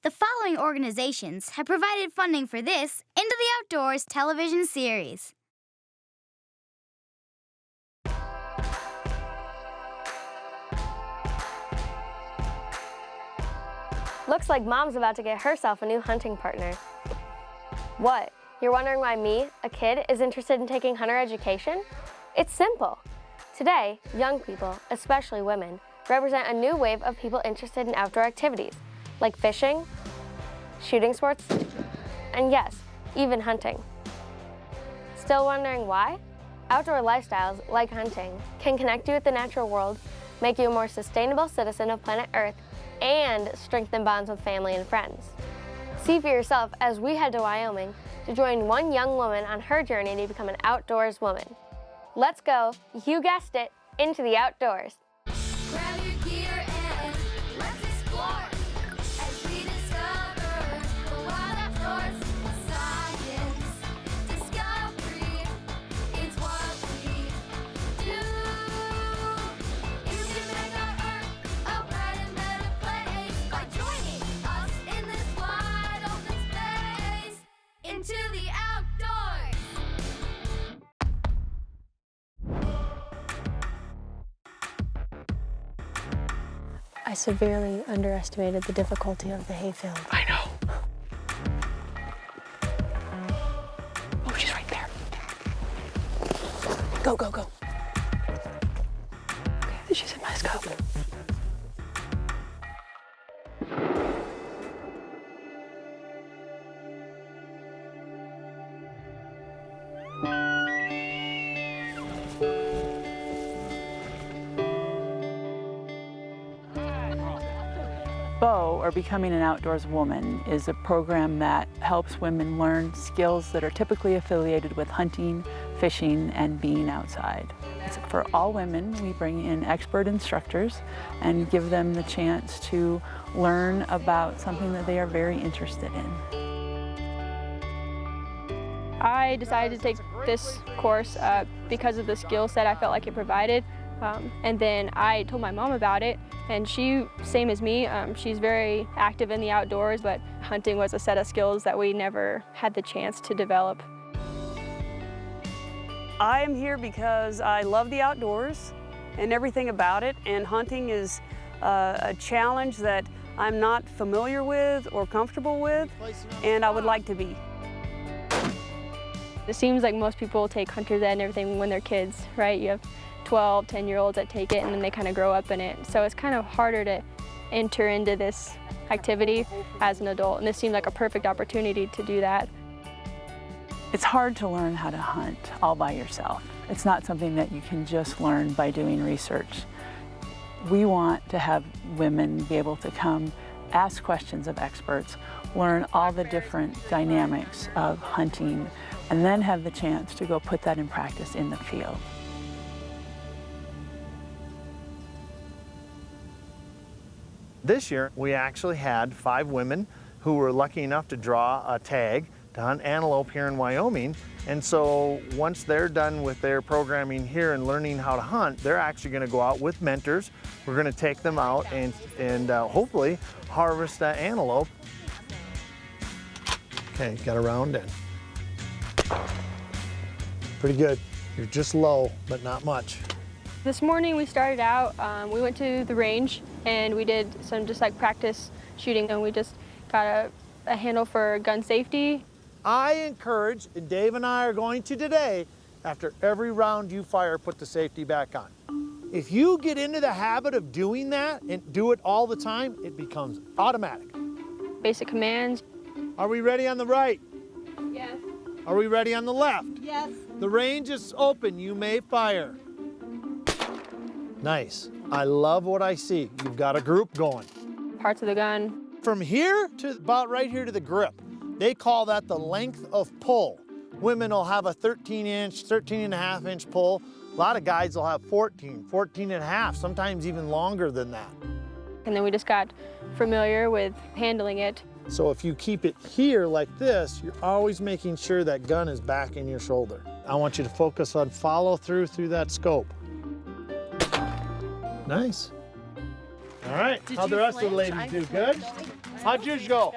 The following organizations have provided funding for this Into the Outdoors television series. Looks like Mom's about to get herself a new hunting partner. What? You're wondering why me, a kid, is interested in taking hunter education? It's simple. Today, young people, especially women, represent a new wave of people interested in outdoor activities, like fishing, shooting sports, and yes, even hunting. Still wondering why? Outdoor lifestyles, like hunting, can connect you with the natural world, make you a more sustainable citizen of planet Earth, and strengthen bonds with family and friends. See for yourself as we head to Wyoming to join one young woman on her journey to become an outdoors woman. Let's go, you guessed it, into the outdoors. Grab your gear and let's explore as we discover the wild outdoors. Science, discovery, it's what we do. You can make our Earth a bright and better place by joining us in this wide open space. Into the outdoors. I severely underestimated the difficulty of the hayfield. I know. Oh, she's right there. Go, go, go. Okay, she's in my scope. BOW, or Becoming an Outdoors Woman, is a program that helps women learn skills that are typically affiliated with hunting, fishing, and being outside. It's for all women. We bring in expert instructors and give them the chance to learn about something that they are very interested in. I decided to take this course because of the skill set I felt like it provided. And then I told my mom about it, and she, same as me, she's very active in the outdoors, but hunting was a set of skills that we never had the chance to develop. I am here because I love the outdoors and everything about it, and hunting is a challenge that I'm not familiar with or comfortable with, and I would like to be. It seems like most people take hunter's ed and everything when they're kids, right? You have 12, 10-year-olds that take it, and then they kind of grow up in it. So it's kind of harder to enter into this activity as an adult, and this seemed like a perfect opportunity to do that. It's hard to learn how to hunt all by yourself. It's not something that you can just learn by doing research. We want to have women be able to come ask questions of experts, learn all the different dynamics of hunting, and then have the chance to go put that in practice in the field. This year, we actually had 5 women who were lucky enough to draw a tag to hunt antelope here in Wyoming. And so once they're done with their programming here and learning how to hunt, they're actually going to go out with mentors. We're going to take them out and hopefully harvest antelope. Okay, got a round in. Pretty good. You're just low, but not much. This morning we started out, we went to the range and we did some just like practice shooting, and we just got a handle for gun safety. I encourage, and Dave and I are going to today, after every round you fire, put the safety back on. If you get into the habit of doing that and do it all the time, it becomes automatic. Basic commands. Are we ready on the right? Yes. Are we ready on the left? Yes. The range is open, you may fire. Nice. I love what I see. You've got a group going. Parts of the gun. From here to about right here to the grip, they call that the length of pull. Women will have a 13-inch, 13.5-inch pull. A lot of guys will have 14, 14.5, sometimes even longer than that. And then we just got familiar with handling it. So if you keep it here like this, you're always making sure that gun is back in your shoulder. I want you to focus on follow through that scope. Nice. All right. How'd the rest of the ladies do? Good? How'd yours go?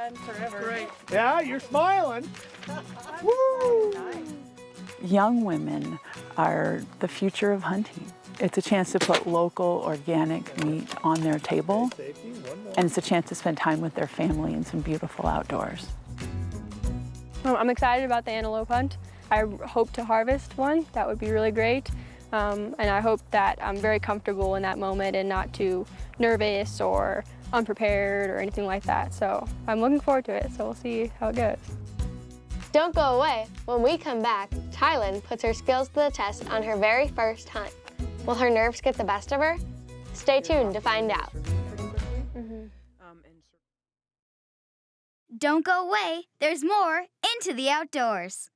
Great. Yeah, you're smiling. Woo! Young women are the future of hunting. It's a chance to put local, organic meat on their table, and it's a chance to spend time with their family in some beautiful outdoors. I'm excited about the antelope hunt. I hope to harvest one. That would be really great. And I hope that I'm very comfortable in that moment and not too nervous or unprepared or anything like that. So I'm looking forward to it, so we'll see how it goes. Don't go away. When we come back, Tylen puts her skills to the test on her very first hunt. Will her nerves get the best of her? Stay tuned to find out. Don't go away. There's more Into the Outdoors.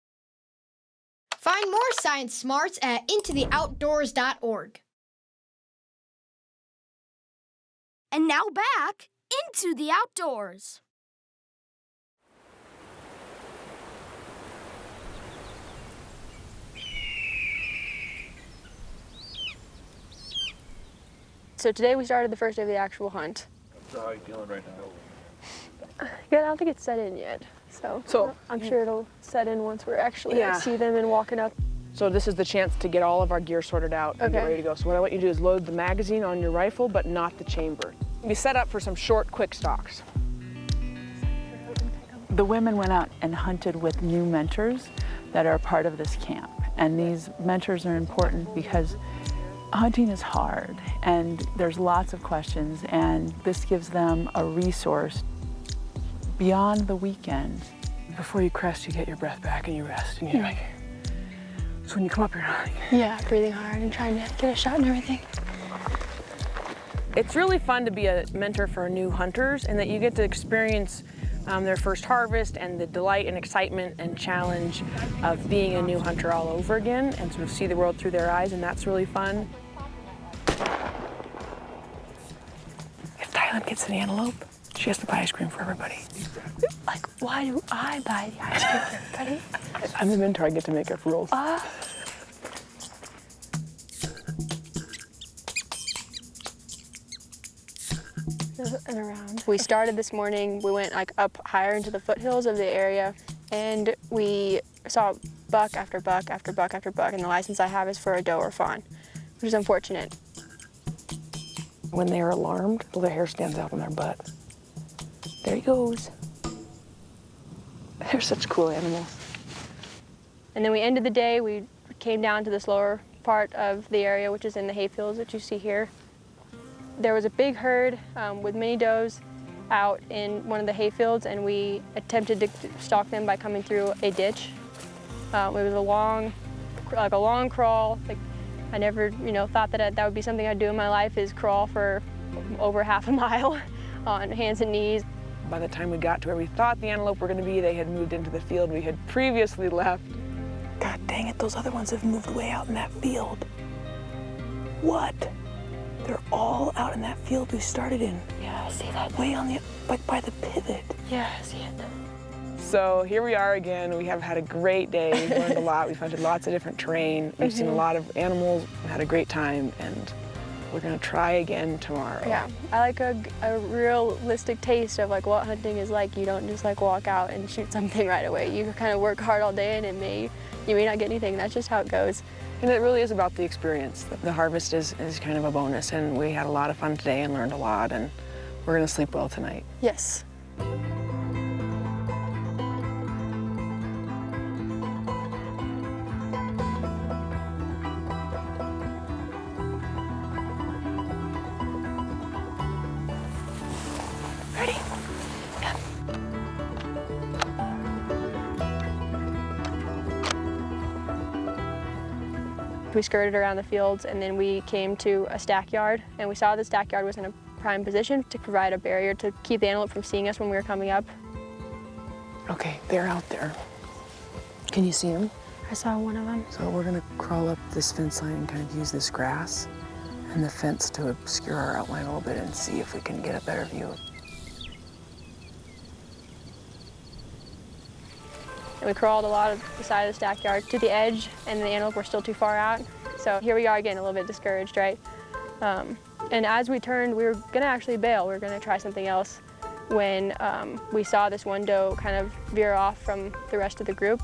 Find more science smarts at intotheoutdoors.org. And now back into the outdoors. So today we started the first day of the actual hunt. So how are you feeling right now? Yeah, I don't think it's set in yet. So I'm sure it'll set in once we're actually see them and walking up. So this is the chance to get all of our gear sorted out and get ready to go. So what I want you to do is load the magazine on your rifle, but not the chamber. Be set up for some short, quick stalks. The women went out and hunted with new mentors that are part of this camp. And these mentors are important because hunting is hard and there's lots of questions, and this gives them a resource beyond the weekend. Before you crest, you get your breath back and you rest. And you're like, so when you come up, you're not like... Yeah, breathing hard and trying to get a shot and everything. It's really fun to be a mentor for new hunters, and that you get to experience their first harvest and the delight and excitement and challenge of being a new hunter all over again, and sort of see the world through their eyes, and that's really fun. If Tylen gets an antelope, she has to buy ice cream for everybody. Like, why do I buy the ice cream for everybody? I'm the mentor, I get to make up rules. And around. We started this morning, we went like up higher into the foothills of the area, and we saw buck after buck after buck after buck, and the license I have is for a doe or fawn, which is unfortunate. When they are alarmed, the hair stands out on their butt. There he goes. They're such cool animals. And then we ended the day, we came down to this lower part of the area, which is in the hayfields that you see here. There was a big herd with many does out in one of the hayfields, and we attempted to stalk them by coming through a ditch. It was a long crawl. Like, I never, thought that would be something I'd do in my life, is crawl for over half a mile on hands and knees. By the time we got to where we thought the antelope were going to be, they had moved into the field we had previously left. God dang it, those other ones have moved way out in that field. What? They're all out in that field we started in. Yeah, I see that. Way on the, like by the pivot. Yeah, I see it. So here we are again. We have had a great day. We've learned a lot. We've hunted lots of different terrain. We've seen a lot of animals. We've had a great time, and we're gonna try again tomorrow. Yeah, I like a realistic taste of like what hunting is like. You don't just like walk out and shoot something right away. You kind of work hard all day, and you may not get anything. That's just how it goes. And it really is about the experience. The harvest is kind of a bonus, and we had a lot of fun today and learned a lot, and we're gonna sleep well tonight. Yes. Ready? Yeah. We skirted around the fields, and then we came to a stack yard, and we saw the stack yard was in a prime position to provide a barrier to keep the antelope from seeing us when we were coming up. Okay, they're out there. Can you see them? I saw one of them. So we're gonna crawl up this fence line and kind of use this grass and the fence to obscure our outline a little bit and see if we can get a better view. And we crawled a lot of the side of the stack yard to the edge, and the antelope were still too far out. So here we are again, a little bit discouraged, right? And as we turned, we were gonna actually bail. We were gonna try something else when we saw this one doe kind of veer off from the rest of the group.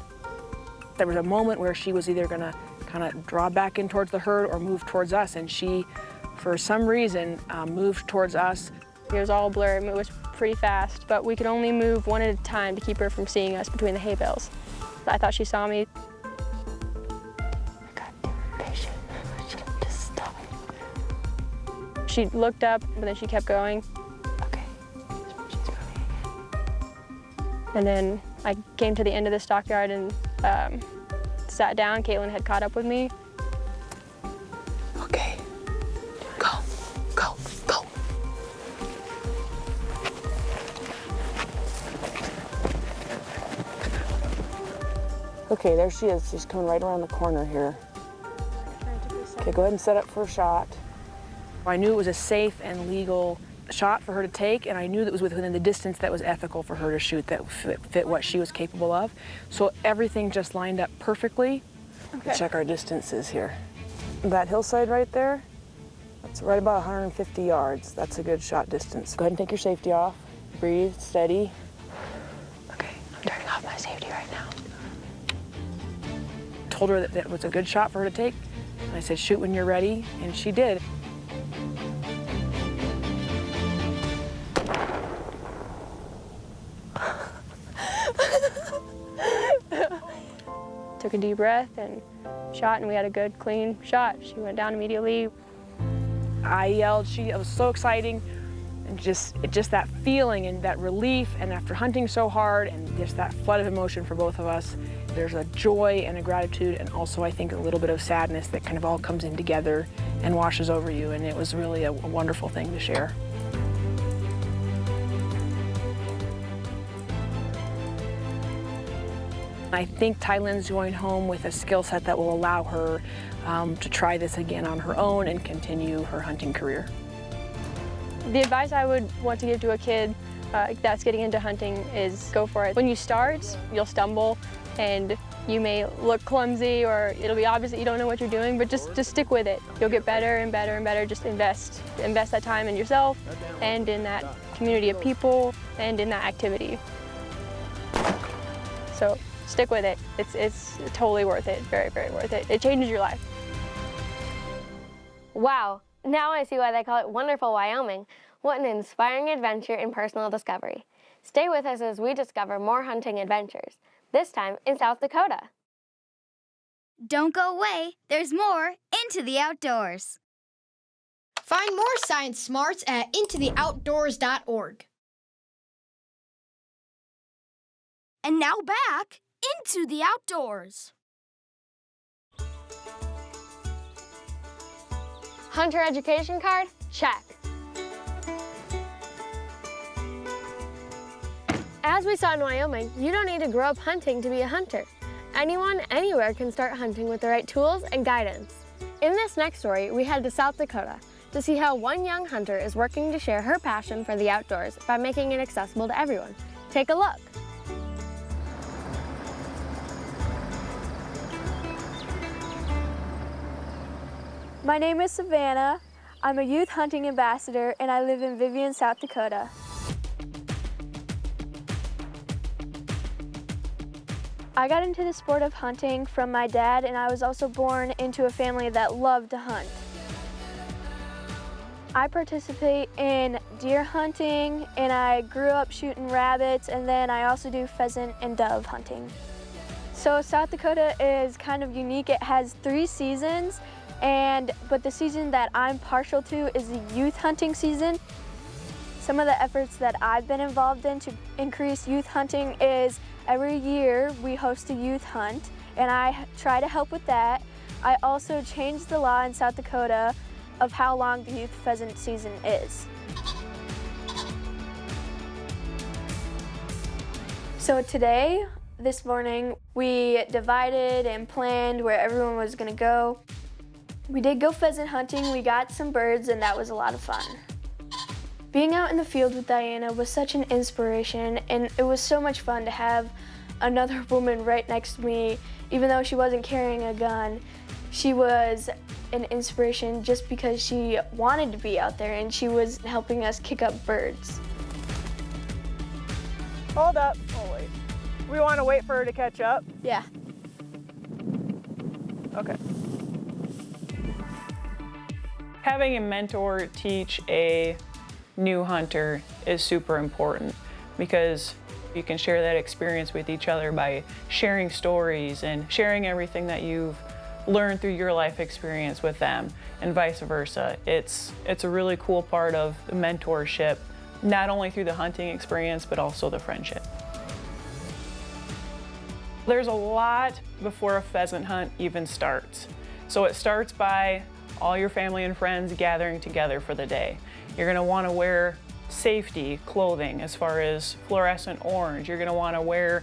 There was a moment where she was either gonna kind of draw back in towards the herd or move towards us, and she, for some reason, moved towards us. It was all blurred, it was pretty fast, but we could only move one at a time to keep her from seeing us between the hay bales. I thought she saw me. I got impatient. I should have just stopped. She looked up, but then she kept going. Okay. She's moving again. And then I came to the end of the stockyard and sat down. Caitlin had caught up with me. Okay. Go, go, go. Okay, there she is. She's coming right around the corner here. Okay, go ahead and set up for a shot. I knew it was a safe and legal shot for her to take, and I knew that it was within the distance that was ethical for her to shoot, that fit what she was capable of. So everything just lined up perfectly. Okay. Check our distances here. That hillside right there, that's right about 150 yards. That's a good shot distance. Go ahead and take your safety off. Breathe, steady. Okay, I'm turning off my safety right now. Told her that was a good shot for her to take. And I said, shoot when you're ready, and she did. Took a deep breath and shot, and we had a good, clean shot. She went down immediately. I yelled, it was so exciting, and just that feeling and that relief, and after hunting so hard, and just that flood of emotion for both of us, there's a joy and a gratitude, and also I think a little bit of sadness that kind of all comes in together and washes over you, and it was really a wonderful thing to share. I think Tylynn's going home with a skill set that will allow her to try this again on her own and continue her hunting career. The advice I would want to give to a kid that's getting into hunting is go for it. When you start, you'll stumble and you may look clumsy, or it'll be obvious that you don't know what you're doing, but just stick with it. You'll get better and better and better. Just invest that time in yourself and in that community of people and in that activity. So stick with it. It's totally worth it, very, very worth it. It changes your life. Wow, now I see why they call it Wonderful Wyoming. What an inspiring adventure in personal discovery. Stay with us as we discover more hunting adventures, this time in South Dakota. Don't go away. There's more Into the Outdoors. Find more science smarts at intotheoutdoors.org. And now back into the outdoors. Hunter education card? Check. As we saw in Wyoming, you don't need to grow up hunting to be a hunter. Anyone, anywhere can start hunting with the right tools and guidance. In this next story, we head to South Dakota to see how one young hunter is working to share her passion for the outdoors by making it accessible to everyone. Take a look. My name is Savannah. I'm a youth hunting ambassador and I live in Vivian, South Dakota. I got into the sport of hunting from my dad, and I was also born into a family that loved to hunt. I participate in deer hunting, and I grew up shooting rabbits, and then I also do pheasant and dove hunting. So South Dakota is kind of unique. It has 3 seasons, but the season that I'm partial to is the youth hunting season. Some of the efforts that I've been involved in to increase youth hunting is every year we host a youth hunt, and I try to help with that. I also changed the law in South Dakota of how long the youth pheasant season is. So today, this morning, we divided and planned where everyone was gonna go. We did go pheasant hunting, we got some birds, and that was a lot of fun. Being out in the field with Diana was such an inspiration, and it was so much fun to have another woman right next to me, even though she wasn't carrying a gun. she was an inspiration just because she wanted to be out there and she was helping us kick up birds. Hold up. Oh, wait. We want to wait for her to catch up? Yeah. Okay. Having a mentor teach a new hunter is super important because you can share that experience with each other by sharing stories and sharing everything that you've learned through your life experience with them and vice versa. It's a really cool part of the mentorship, not only through the hunting experience, but also the friendship. There's a lot before a pheasant hunt even starts. So it starts by all your family and friends gathering together for the day. You're gonna wanna wear safety clothing as far as fluorescent orange. You're gonna wanna wear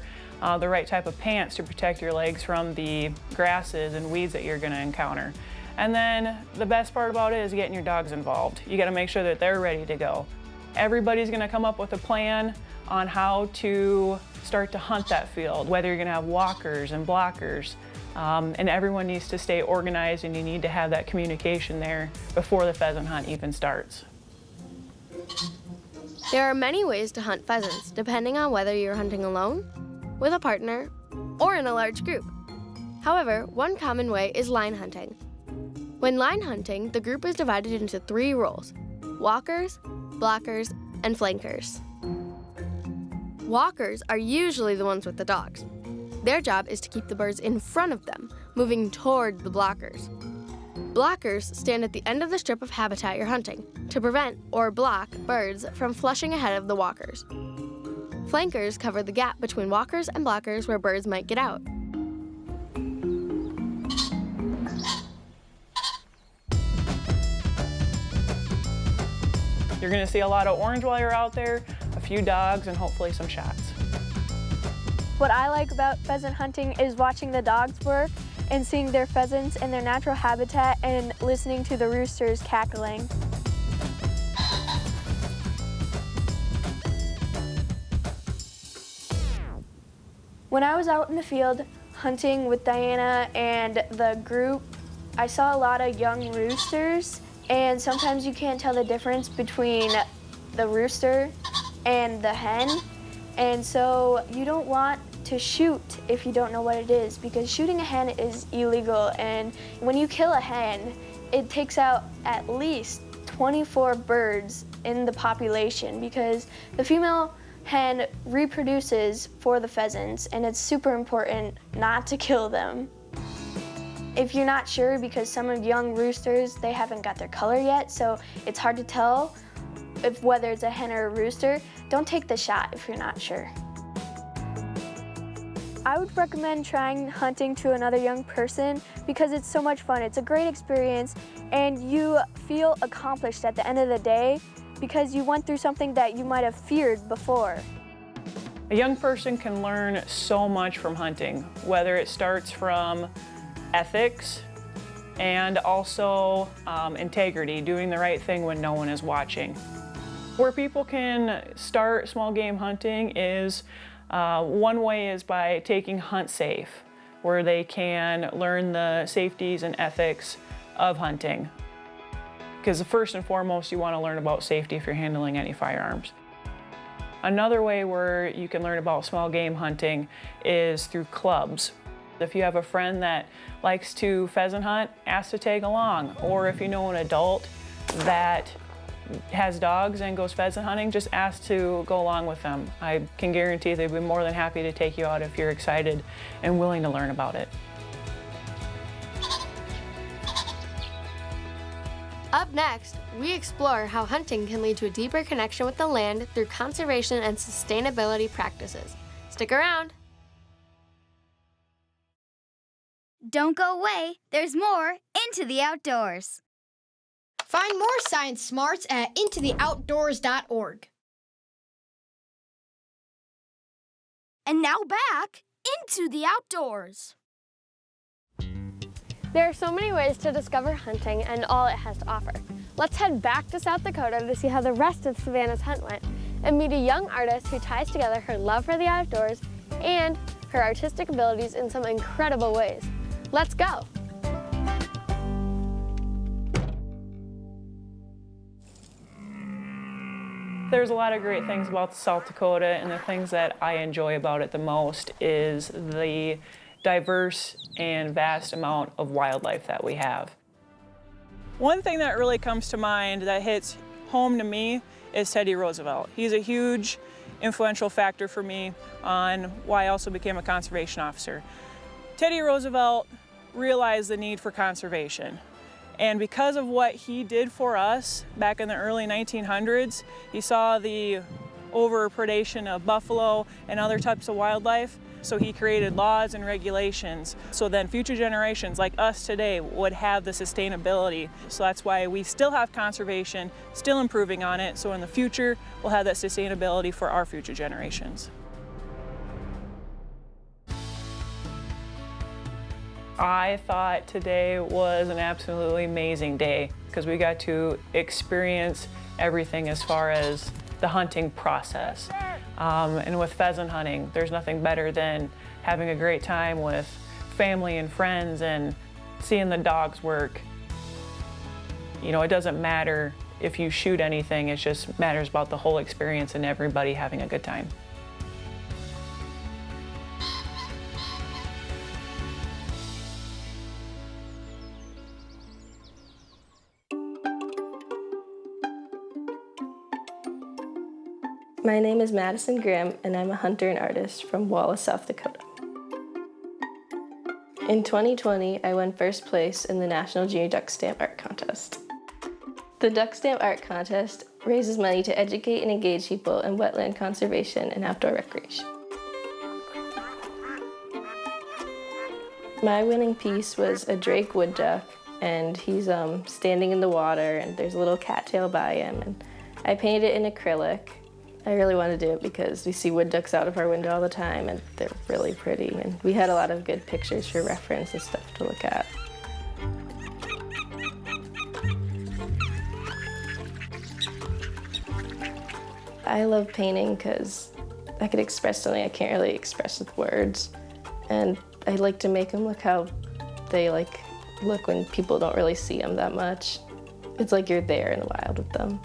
the right type of pants to protect your legs from the grasses and weeds that you're gonna encounter. And then the best part about it is getting your dogs involved. You gotta make sure that they're ready to go. Everybody's gonna come up with a plan on how to start to hunt that field, whether you're gonna have walkers and blockers, and everyone needs to stay organized and you need to have that communication there before the pheasant hunt even starts. There are many ways to hunt pheasants, depending on whether you're hunting alone, with a partner, or in a large group. However, one common way is line hunting. When line hunting, the group is divided into 3 roles: walkers, blockers, and flankers. Walkers are usually the ones with the dogs. Their job is to keep the birds in front of them, moving toward the blockers. Blockers stand at the end of the strip of habitat you're hunting to prevent or block birds from flushing ahead of the walkers. Flankers cover the gap between walkers and blockers where birds might get out. You're gonna see a lot of orange while you're out there, a few dogs, and hopefully some shots. What I like about pheasant hunting is watching the dogs work and seeing their pheasants in their natural habitat and listening to the roosters cackling. When I was out in the field hunting with Diana and the group, I saw a lot of young roosters, and sometimes you can't tell the difference between the rooster and the hen, and so you don't want to shoot if you don't know what it is, because shooting a hen is illegal, and when you kill a hen, it takes out at least 24 birds in the population because the female hen reproduces for the pheasants, and it's super important not to kill them. If you're not sure, because some of young roosters, they haven't got their color yet, so it's hard to tell whether it's a hen or a rooster, don't take the shot if you're not sure. I would recommend trying hunting to another young person because it's so much fun. It's a great experience, and you feel accomplished at the end of the day because you went through something that you might have feared before. A young person can learn so much from hunting, whether it starts from ethics and also integrity, doing the right thing when no one is watching. Where people can start small game hunting is one way is by taking Hunt Safe, where they can learn the safeties and ethics of hunting. Because first and foremost, you want to learn about safety if you're handling any firearms. Another way where you can learn about small game hunting is through clubs. If you have a friend that likes to pheasant hunt, ask to tag along. Or if you know an adult that has dogs and goes pheasant hunting, just ask to go along with them. I can guarantee they'd be more than happy to take you out if you're excited and willing to learn about it. Up next, we explore how hunting can lead to a deeper connection with the land through conservation and sustainability practices. Stick around. Don't go away. There's more Into the Outdoors. Find more science smarts at intotheoutdoors.org. And now back into the outdoors. There are so many ways to discover hunting and all it has to offer. Let's head back to South Dakota to see how the rest of Savannah's hunt went and meet a young artist who ties together her love for the outdoors and her artistic abilities in some incredible ways. Let's go. There's a lot of great things about South Dakota, and the things that I enjoy about it the most is the diverse and vast amount of wildlife that we have. One thing that really comes to mind that hits home to me is Teddy Roosevelt. He's a huge influential factor for me on why I also became a conservation officer. Teddy Roosevelt realized the need for conservation. And because of what he did for us back in the early 1900s, he saw the overpredation of buffalo and other types of wildlife. So he created laws and regulations so then future generations like us today would have the sustainability. So that's why we still have conservation, still improving on it, so in the future we'll have that sustainability for our future generations. I thought today was an absolutely amazing day because we got to experience everything as far as the hunting process. And with pheasant hunting, there's nothing better than having a great time with family and friends and seeing the dogs work. You know, it doesn't matter if you shoot anything, it just matters about the whole experience and everybody having a good time. My name is Madison Grimm, and I'm a hunter and artist from Wallace, South Dakota. In 2020, I won first place in the National Junior Duck Stamp Art Contest. The Duck Stamp Art Contest raises money to educate and engage people in wetland conservation and outdoor recreation. My winning piece was a Drake wood duck, and he's standing in the water, and there's a little cattail by him, and I painted it in acrylic. I really wanted to do it because we see wood ducks out of our window all the time, and they're really pretty, and we had a lot of good pictures for reference and stuff to look at. I love painting because I could express something I can't really express with words, and I like to make them look how they look when people don't really see them that much. It's like you're there in the wild with them.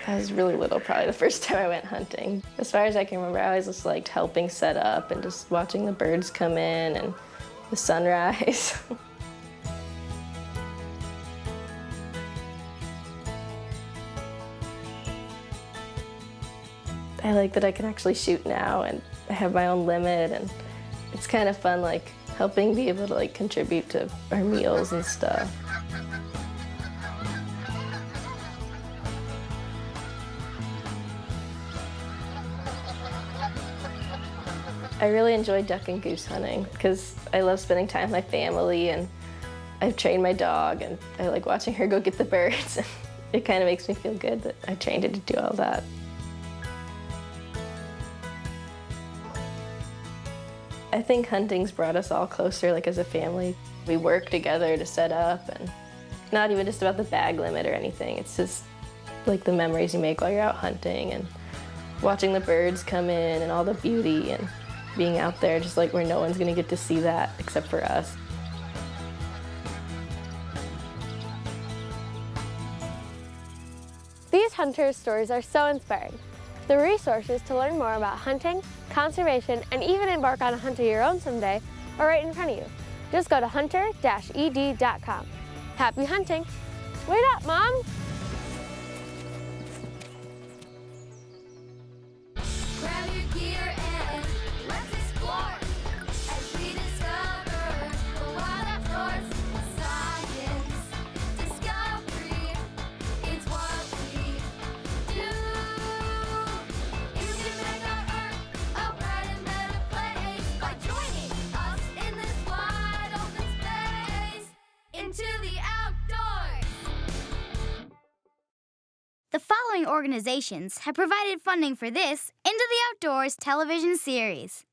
I was really little, probably the first time I went hunting. As far as I can remember, I always just liked helping set up and just watching the birds come in and the sunrise. I like that I can actually shoot now, and I have my own limit, and it's kind of fun, helping be able to contribute to our meals and stuff. I really enjoy duck and goose hunting because I love spending time with my family, and I've trained my dog, and I like watching her go get the birds. It kind of makes me feel good that I trained it to do all that. I think hunting's brought us all closer, as a family. We work together to set up, and not even just about the bag limit or anything. It's just the memories you make while you're out hunting and watching the birds come in and all the beauty and being out there just where no one's gonna get to see that except for us. These hunters' stories are so inspiring. The resources to learn more about hunting, conservation, and even embark on a hunt of your own someday are right in front of you. Just go to hunter-ed.com. Happy hunting! Wait up, Mom! Grab your gear and let's explore as we discover the wild outdoors. Science, discovery, it's what we do. You can make our earth a bright and better place by joining us in this wide open space into the outdoors. The following organizations have provided funding for this Into the Outdoors television series.